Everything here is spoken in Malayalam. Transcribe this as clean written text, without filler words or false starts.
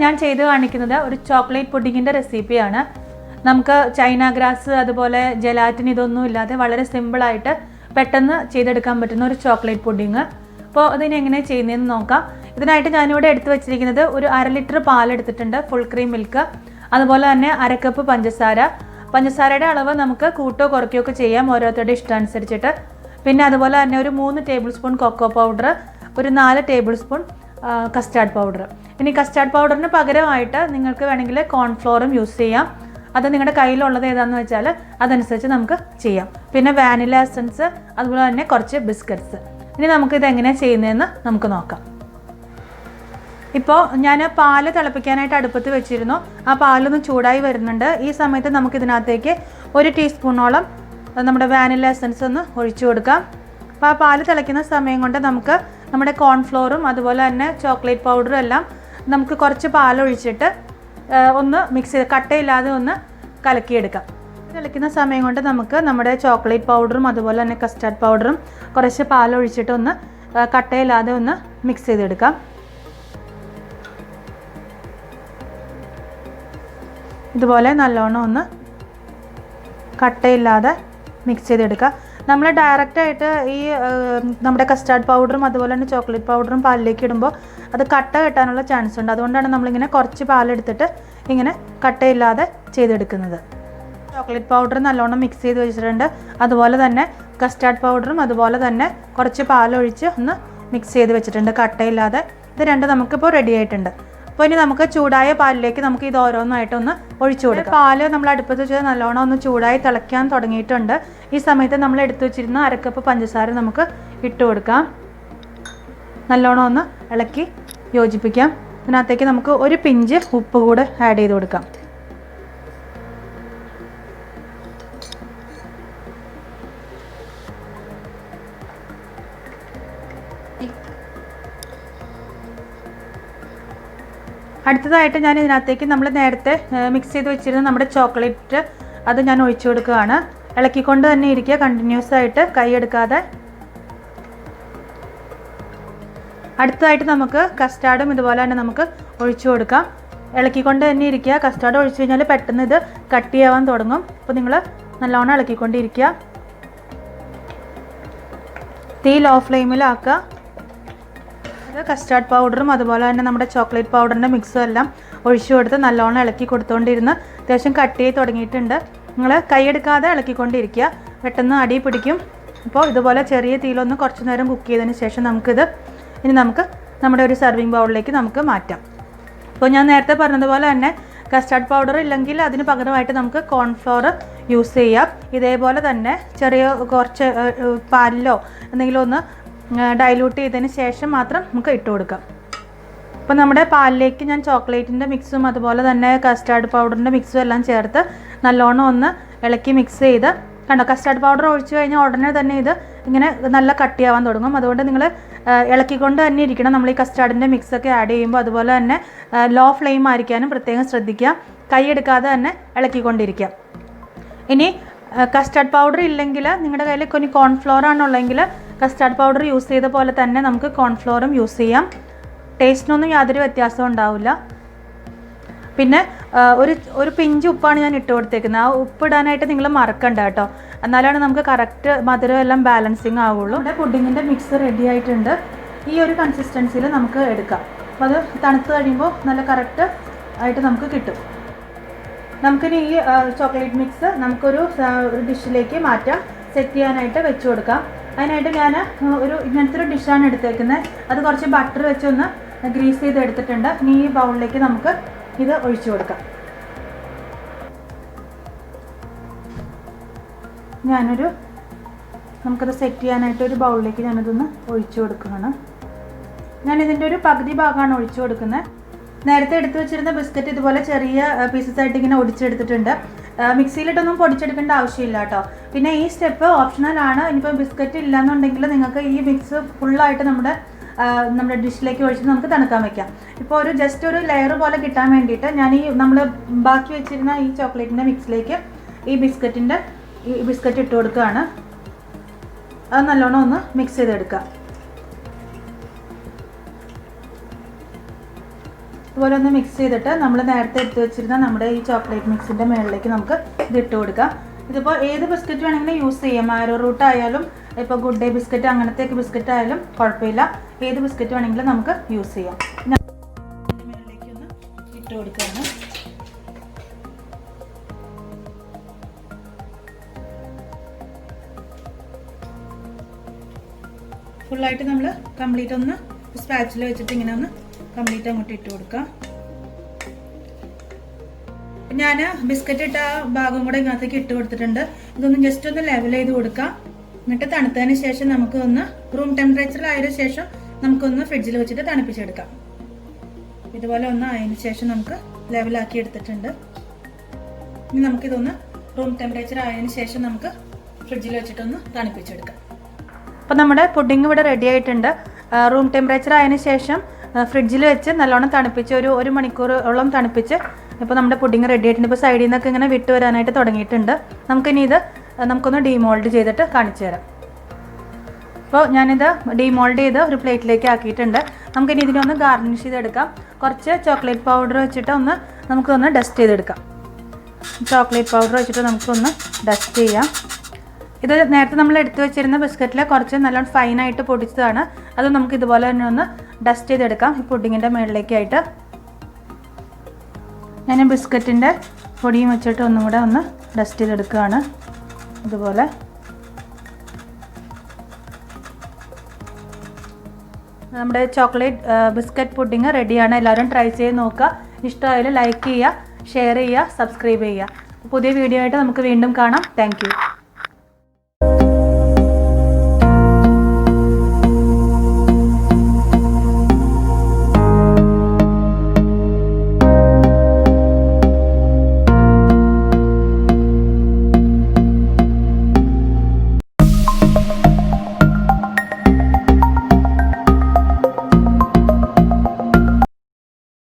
ഞാൻ ചെയ്ത് കാണിക്കുന്നത് ഒരു ചോക്ലേറ്റ് പുഡിങ്ങിൻ്റെ റെസിപ്പിയാണ്. നമുക്ക് ചൈന ഗ്രാസ് അതുപോലെ ജെലാറ്റിൻ ഇതൊന്നും ഇല്ലാതെ വളരെ സിമ്പിളായിട്ട് പെട്ടെന്ന് ചെയ്തെടുക്കാൻ പറ്റുന്ന ഒരു ചോക്ലേറ്റ് പുഡിങ്. അപ്പോൾ അതിന് എങ്ങനെ ചെയ്യുന്നതെന്ന് നോക്കാം. ഇതിനായിട്ട് ഞാനിവിടെ എടുത്ത് വെച്ചിരിക്കുന്നത് ഒരു 1/2 ലിറ്റർ പാലെടുത്തിട്ടുണ്ട്, ഫുൾ ക്രീം മിൽക്ക്. അതുപോലെ തന്നെ 1 കപ്പ് പഞ്ചസാര. പഞ്ചസാരയുടെ അളവ് നമുക്ക് കൂട്ടോ കുറയ്ക്കുകയോ ഒക്കെ ചെയ്യാം, ഓരോരുത്തരുടെ ഇഷ്ടമനുസരിച്ചിട്ട്. പിന്നെ അതുപോലെ തന്നെ ഒരു 3 ടേബിൾ സ്പൂൺ കൊക്കോ പൗഡർ, ഒരു 4 ടേബിൾ സ്പൂൺ കസ്റ്റാർഡ് പൗഡർ. ഇനി കസ്റ്റാർഡ് പൗഡറിന് പകരമായിട്ട് നിങ്ങൾക്ക് വേണമെങ്കിൽ കോൺഫ്ലോറും യൂസ് ചെയ്യാം. അത് നിങ്ങളുടെ കയ്യിലുള്ളത് ഏതാണെന്ന് വെച്ചാൽ അതനുസരിച്ച് നമുക്ക് ചെയ്യാം. പിന്നെ വാനില എസൻസ്, അതുപോലെ തന്നെ കുറച്ച് ബിസ്ക്കറ്റ്സ്. ഇനി നമുക്കിത് എങ്ങനെയാണ് ചെയ്യുന്നതെന്ന് നമുക്ക് നോക്കാം. ഇപ്പോൾ ഞാൻ പാല് തിളപ്പിക്കാനായിട്ട് അടുപ്പത്ത് വെച്ചിരുന്നു. ആ പാലൊന്ന് ചൂടായി വരുന്നുണ്ട്. ഈ സമയത്ത് നമുക്കിതിനകത്തേക്ക് 1 ടീസ്പൂണോളം നമ്മുടെ വാനില എസൻസ് ഒന്ന് ഒഴിച്ചു കൊടുക്കാം. അപ്പോൾ ആ പാല് തിളയ്ക്കുന്ന സമയം കൊണ്ട് നമുക്ക് നമ്മുടെ കോൺഫ്ലോറും അതുപോലെ തന്നെ ചോക്ലേറ്റ് പൗഡറും എല്ലാം നമുക്ക് കുറച്ച് പാലൊഴിച്ചിട്ട് ഒന്ന് മിക്സ് ചെയ്ത് കട്ടയില്ലാതെ ഒന്ന് കലക്കിയെടുക്കാം. തിളയ്ക്കുന്ന സമയം കൊണ്ട് നമുക്ക് നമ്മുടെ ചോക്ലേറ്റ് പൗഡറും അതുപോലെ തന്നെ കസ്റ്റാർഡ് പൗഡറും കുറച്ച് പാലൊഴിച്ചിട്ട് ഒന്ന് കട്ടയില്ലാതെ ഒന്ന് മിക്സ് ചെയ്തെടുക്കാം. ഇതുപോലെ നല്ലോണം ഒന്ന് കട്ടയില്ലാതെ മിക്സ് ചെയ്തെടുക്കുക. നമ്മൾ ഡയറക്റ്റായിട്ട് ഈ നമ്മുടെ കസ്റ്റാർഡ് പൗഡറും അതുപോലെ തന്നെ ചോക്ലേറ്റ് പൗഡറും പാലിലേക്ക് ഇടുമ്പോൾ അത് കട്ട കെട്ടാനുള്ള ചാൻസ് ഉണ്ട്. അതുകൊണ്ടാണ് നമ്മളിങ്ങനെ കുറച്ച് പാലെടുത്തിട്ട് ഇങ്ങനെ കട്ടയില്ലാതെ ചെയ്തെടുക്കുന്നത്. ചോക്ലേറ്റ് പൗഡർ നല്ലോണം മിക്സ് ചെയ്ത് വെച്ചിട്ടുണ്ട്. അതുപോലെ തന്നെ കസ്റ്റാർഡ് പൗഡറും അതുപോലെ തന്നെ കുറച്ച് പാലൊഴിച്ച് ഒന്ന് മിക്സ് ചെയ്ത് വെച്ചിട്ടുണ്ട് കട്ടയില്ലാതെ. ഇത് രണ്ടും നമുക്കിപ്പോൾ റെഡി ആയിട്ടുണ്ട്. അപ്പോൾ ഇനി നമുക്ക് ചൂടായ പാലിലേക്ക് നമുക്ക് ഇത് ഓരോന്നായിട്ടൊന്ന് ഒഴിച്ചു കൊടുക്കാം. പാല് നമ്മൾ അടുപ്പത്ത് വെച്ച് നല്ലോണം ഒന്ന് ചൂടായി തിളയ്ക്കാൻ തുടങ്ങിയിട്ടുണ്ട്. ഈ സമയത്ത് നമ്മൾ എടുത്തു വെച്ചിരുന്ന 1 കപ്പ് പഞ്ചസാര നമുക്ക് ഇട്ട് കൊടുക്കാം. നല്ലോണം ഒന്ന് ഇളക്കി യോജിപ്പിക്കാം. ഇതിനകത്തേക്ക് നമുക്ക് 1 പിഞ്ച് ഉപ്പ് കൂടെ ആഡ് ചെയ്ത് കൊടുക്കാം. അടുത്തതായിട്ട് ഞാൻ ഇതിനകത്തേക്ക് നമ്മൾ നേരത്തെ മിക്സ് ചെയ്ത് വെച്ചിരുന്ന നമ്മുടെ ചോക്ലേറ്റ് അത് ഞാൻ ഒഴിച്ചു കൊടുക്കുകയാണ്. ഇളക്കിക്കൊണ്ട് തന്നെ ഇരിക്കുക, കണ്ടിന്യൂസ് ആയിട്ട് കൈ എടുക്കാതെ. അടുത്തതായിട്ട് നമുക്ക് കസ്റ്റാർഡും ഇതുപോലെ തന്നെ നമുക്ക് ഒഴിച്ചു കൊടുക്കാം. ഇളക്കിക്കൊണ്ട് തന്നെ ഇരിക്കുക. കസ്റ്റാർഡ് ഒഴിച്ചു കഴിഞ്ഞാൽ പെട്ടെന്ന് ഇത് കട്ടിയാവാൻ തുടങ്ങും. അപ്പോൾ നിങ്ങൾ നല്ലോണം ഇളക്കിക്കൊണ്ടിരിക്കുക. തീ ലോ ഫ്ലെയിമിലാക്കുക. കസ്റ്റാർഡ് പൗഡറും അതുപോലെ തന്നെ നമ്മുടെ ചോക്ലേറ്റ് പൗഡറിൻ്റെ മിക്സും എല്ലാം ഒഴിച്ചു കൊടുത്ത് നല്ലോണം ഇളക്കി കൊടുത്തുകൊണ്ടിരുന്ന് അത്യാവശ്യം കട്ടിയായി തുടങ്ങിയിട്ടുണ്ട്. നിങ്ങൾ കൈയെടുക്കാതെ ഇളക്കിക്കൊണ്ടിരിക്കുക, പെട്ടെന്ന് അടി പിടിക്കും. അപ്പോൾ ഇതുപോലെ ചെറിയ തീയിലൊന്ന് കുറച്ച് നേരം കുക്ക് ചെയ്തതിന് ശേഷം ഇനി നമുക്ക് നമ്മുടെ ഒരു സർവിങ് ബൗളിലേക്ക് നമുക്ക് മാറ്റാം. അപ്പോൾ ഞാൻ നേരത്തെ പറഞ്ഞതുപോലെ തന്നെ കസ്റ്റാർഡ് പൗഡർ ഇല്ലെങ്കിൽ അതിന് പകരമായിട്ട് നമുക്ക് കോൺഫ്ലോർ യൂസ് ചെയ്യാം. ഇതേപോലെ തന്നെ ചെറിയ കുറച്ച് പാലിലോ എന്തെങ്കിലും ഒന്ന് ഡൈല്യൂട്ട് ചെയ്തതിന് ശേഷം മാത്രം നമുക്ക് ഇട്ട് കൊടുക്കാം. അപ്പോൾ നമ്മുടെ പാലിലേക്ക് ഞാൻ ചോക്ലേറ്റിൻ്റെ മിക്സും അതുപോലെ തന്നെ കസ്റ്റാർഡ് പൗഡറിൻ്റെ മിക്സും എല്ലാം ചേർത്ത് നല്ലോണം ഒന്ന് ഇളക്കി മിക്സ് ചെയ്ത് കണ്ടോ. കസ്റ്റാർഡ് പൗഡർ ഒഴിച്ചു കഴിഞ്ഞാൽ ഉടനെ തന്നെ ഇത് ഇങ്ങനെ നല്ല കട്ടിയാവാൻ തുടങ്ങും. അതുകൊണ്ട് നിങ്ങൾ ഇളക്കിക്കൊണ്ട് തന്നെ ഇരിക്കണം നമ്മൾ ഈ കസ്റ്റാർഡിൻ്റെ മിക്സൊക്കെ ആഡ് ചെയ്യുമ്പോൾ. അതുപോലെ തന്നെ ലോ ഫ്ലെയിം ആയിരിക്കാനും പ്രത്യേകം ശ്രദ്ധിക്കുക. കൈ എടുക്കാതെ തന്നെ ഇളക്കിക്കൊണ്ടിരിക്കുക. ഇനി കസ്റ്റാർഡ് പൗഡർ ഇല്ലെങ്കിൽ നിങ്ങളുടെ കയ്യിൽ ഇനി കോൺഫ്ലോർ ആണുള്ളതെങ്കിൽ കസ്റ്റാർഡ് പൗഡർ യൂസ് ചെയ്ത പോലെ തന്നെ നമുക്ക് കോൺഫ്ലോറും യൂസ് ചെയ്യാം. ടേസ്റ്റിനൊന്നും യാതൊരു വ്യത്യാസവും ഉണ്ടാവില്ല. പിന്നെ ഒരു പിഞ്ച് ഉപ്പാണ് ഞാൻ ഇട്ട് കൊടുത്തേക്കുന്നത്. ആ ഉപ്പ് ഇടാനായിട്ട് നിങ്ങൾ മറക്കണ്ട കേട്ടോ, എന്നാലാണ് നമുക്ക് കറക്റ്റ് മധുരം എല്ലാം ബാലൻസിങ് ആവുള്ളൂ. നമ്മുടെ പുഡിങ്ങിൻ്റെ മിക്സ് റെഡി ആയിട്ടുണ്ട്. ഈ ഒരു കൺസിസ്റ്റൻസിയിൽ നമുക്ക് എടുക്കാം. അപ്പോൾ അത് തണുത്ത് കഴിയുമ്പോൾ നല്ല കറക്റ്റ് ആയിട്ട് നമുക്ക് കിട്ടും. നമുക്കിനി ഈ ചോക്ലേറ്റ് മിക്സ് നമുക്കൊരു ഡിഷിലേക്ക് മാറ്റാം, സെറ്റ് ചെയ്യാനായിട്ട് വെച്ച് കൊടുക്കാം. അതിനായിട്ട് ഞാൻ ഇങ്ങനത്തെ ഒരു ഡിഷാണ് എടുത്തേക്കുന്നത്. അത് കുറച്ച് ബട്ടർ വെച്ചൊന്ന് ഗ്രീസ് ചെയ്ത് എടുത്തിട്ടുണ്ട്. ഇനി ഈ ബൗളിലേക്ക് നമുക്ക് ഇത് ഒഴിച്ചു കൊടുക്കാം. നമുക്കത് സെറ്റ് ചെയ്യാനായിട്ട് ഒരു ബൗളിലേക്ക് ഞാനിതൊന്ന് ഒഴിച്ചു കൊടുക്കുകയാണ്. ഞാനിതിൻ്റെ ഒരു പകുതി ഭാഗമാണ് ഒഴിച്ചു കൊടുക്കുന്നത്. നേരത്തെ എടുത്തു വെച്ചിരുന്ന ബിസ്ക്കറ്റ് ഇതുപോലെ ചെറിയ പീസസ് ആയിട്ട് ഇങ്ങനെ ഒടിച്ചെടുത്തിട്ടുണ്ട്. മിക്സിയിലിട്ടൊന്നും പൊടിച്ചെടുക്കേണ്ട ആവശ്യമില്ല കേട്ടോ. പിന്നെ ഈ സ്റ്റെപ്പ് ഓപ്ഷണലാണ്. ഇനിയിപ്പോൾ ബിസ്ക്കറ്റ് ഇല്ലയെന്നുണ്ടെങ്കിൽ നിങ്ങൾക്ക് ഈ മിക്സ് ഫുള്ളായിട്ട് നമ്മുടെ ഡിഷിലേക്ക് ഒഴിച്ച് നമുക്ക് തണുക്കാൻ വയ്ക്കാം. ഇപ്പോൾ ജസ്റ്റ് ഒരു ലെയർ പോലെ കിട്ടാൻ വേണ്ടിയിട്ട് ഞാൻ നമ്മൾ ബാക്കി വെച്ചിരുന്ന ഈ ചോക്ലേറ്റിൻ്റെ മിക്സിലേക്ക് ഈ ബിസ്ക്കറ്റ് ഇട്ട് കൊടുക്കുകയാണ്. അത് നല്ലോണം ഒന്ന് മിക്സ് ചെയ്തെടുക്കുക. ഇതുപോലെ ഒന്ന് മിക്സ് ചെയ്തിട്ട് നമ്മൾ നേരത്തെ എടുത്ത് വെച്ചിരുന്ന നമ്മുടെ ഈ ചോക്ലേറ്റ് മിക്സിൻ്റെ മുകളിലേക്ക് നമുക്ക് ഇത് ഇട്ട് കൊടുക്കാം. ഇതിപ്പോൾ ഏത് ബിസ്ക്കറ്റ് വേണമെങ്കിലും യൂസ് ചെയ്യാം. ആരോ റൂട്ട് ആയാലും ഇപ്പോൾ ഗുഡ് ഡേ ബിസ്ക്കറ്റ് അങ്ങനത്തെയൊക്കെ ബിസ്ക്കറ്റ് ആയാലും കുഴപ്പമില്ല. ഏത് ബിസ്ക്കറ്റ് വേണമെങ്കിലും നമുക്ക് യൂസ് ചെയ്യാം. മുകളിലേക്ക് ഒന്ന് ഇട്ട് കൊടുക്കുകയാണ്. ഫുള്ളായിട്ട് നമ്മൾ കംപ്ലീറ്റ് ഒന്ന് സ്പാച്ചിൽ വെച്ചിട്ട് ഇങ്ങനെ ഒന്ന് കംപ്ലീറ്റ് അങ്ങോട്ട് ഇട്ട് കൊടുക്കാം. ഞാൻ ബിസ്ക്കറ്റ് ഇട്ട ഭാഗം കൂടെ ഇതിനകത്തേക്ക് ഇട്ട് കൊടുത്തിട്ടുണ്ട്. ഇതൊന്ന് ജസ്റ്റ് ഒന്ന് ലെവൽ ചെയ്ത് കൊടുക്കാം. എന്നിട്ട് തണുത്തതിന് ശേഷം നമുക്ക് ഒന്ന് റൂം ടെമ്പറേച്ചറിലായതിനു ശേഷം നമുക്കൊന്ന് ഫ്രിഡ്ജിൽ വെച്ചിട്ട് തണുപ്പിച്ചെടുക്കാം. ഇതുപോലെ ഒന്ന് ആയതിനു ശേഷം നമുക്ക് ലെവലാക്കി എടുത്തിട്ടുണ്ട്. ഇനി നമുക്കിതൊന്ന് റൂം ടെമ്പറേച്ചർ ആയതിനു ശേഷം നമുക്ക് ഫ്രിഡ്ജിൽ വെച്ചിട്ടൊന്ന് തണുപ്പിച്ചെടുക്കാം. അപ്പോൾ നമ്മുടെ പുഡിംഗ് ഇവിടെ റെഡി ആയിട്ടുണ്ട്. റൂം ടെമ്പറേച്ചർ ആയതിനു ശേഷം ഫ്രിഡ്ജിൽ വെച്ച് നല്ലോണം തണുപ്പിച്ച് ഒരു മണിക്കൂറോളം തണുപ്പിച്ച് ഇപ്പോൾ നമ്മുടെ പുഡിംഗ് റെഡി ആയിട്ടുണ്ട്. ഇപ്പോൾ സൈഡിൽ നിന്നൊക്കെ ഇങ്ങനെ വിട്ട് വരാനായിട്ട് തുടങ്ങിയിട്ടുണ്ട്. നമുക്കിനി ഇത് നമുക്കൊന്ന് ഡീമോൾഡ് ചെയ്തിട്ട് കാണിച്ചു തരാം. അപ്പോൾ ഞാനിത് ഡീമോൾഡ് ചെയ്ത് ഒരു പ്ലേറ്റിലേക്ക് ആക്കിയിട്ടുണ്ട്. നമുക്കിനി ഇതിനൊന്ന് ഗാർണിഷ് ചെയ്തെടുക്കാം. കുറച്ച് ചോക്ലേറ്റ് പൗഡർ വെച്ചിട്ട് നമുക്കൊന്ന് ഡസ്റ്റ് ചെയ്തെടുക്കാം. ചോക്ലേറ്റ് പൗഡർ വെച്ചിട്ട് നമുക്കൊന്ന് ഡസ്റ്റ് ചെയ്യാം. ഇത് നേരത്തെ നമ്മൾ എടുത്തു വെച്ചിരുന്ന ബിസ്ക്കറ്റിൽ കുറച്ച് നല്ലോണം ഫൈനായിട്ട് പൊടിച്ചതാണ്. അത് നമുക്ക് ഇതുപോലെ തന്നെ ഒന്ന് ഡസ്റ്റ് ചെയ്തെടുക്കാം. ഈ പുഡിങ്ങിൻ്റെ മുകളിലേക്കായിട്ട് ഞാൻ ബിസ്ക്കറ്റിൻ്റെ പൊടിയും വെച്ചിട്ട് ഒന്നും കൂടെ ഒന്ന് ഡസ്റ്റ് ചെയ്തെടുക്കുകയാണ്. ഇതുപോലെ നമ്മുടെ ചോക്ലേറ്റ് ബിസ്ക്കറ്റ് പുഡിങ് റെഡിയാണ്. എല്ലാവരും ട്രൈ ചെയ്ത് നോക്കുക. ഇഷ്ടമായാലും ലൈക്ക് ചെയ്യുക, ഷെയർ ചെയ്യുക, സബ്സ്ക്രൈബ് ചെയ്യുക. പുതിയ വീഡിയോ ആയിട്ട് നമുക്ക് വീണ്ടും കാണാം. Thank you.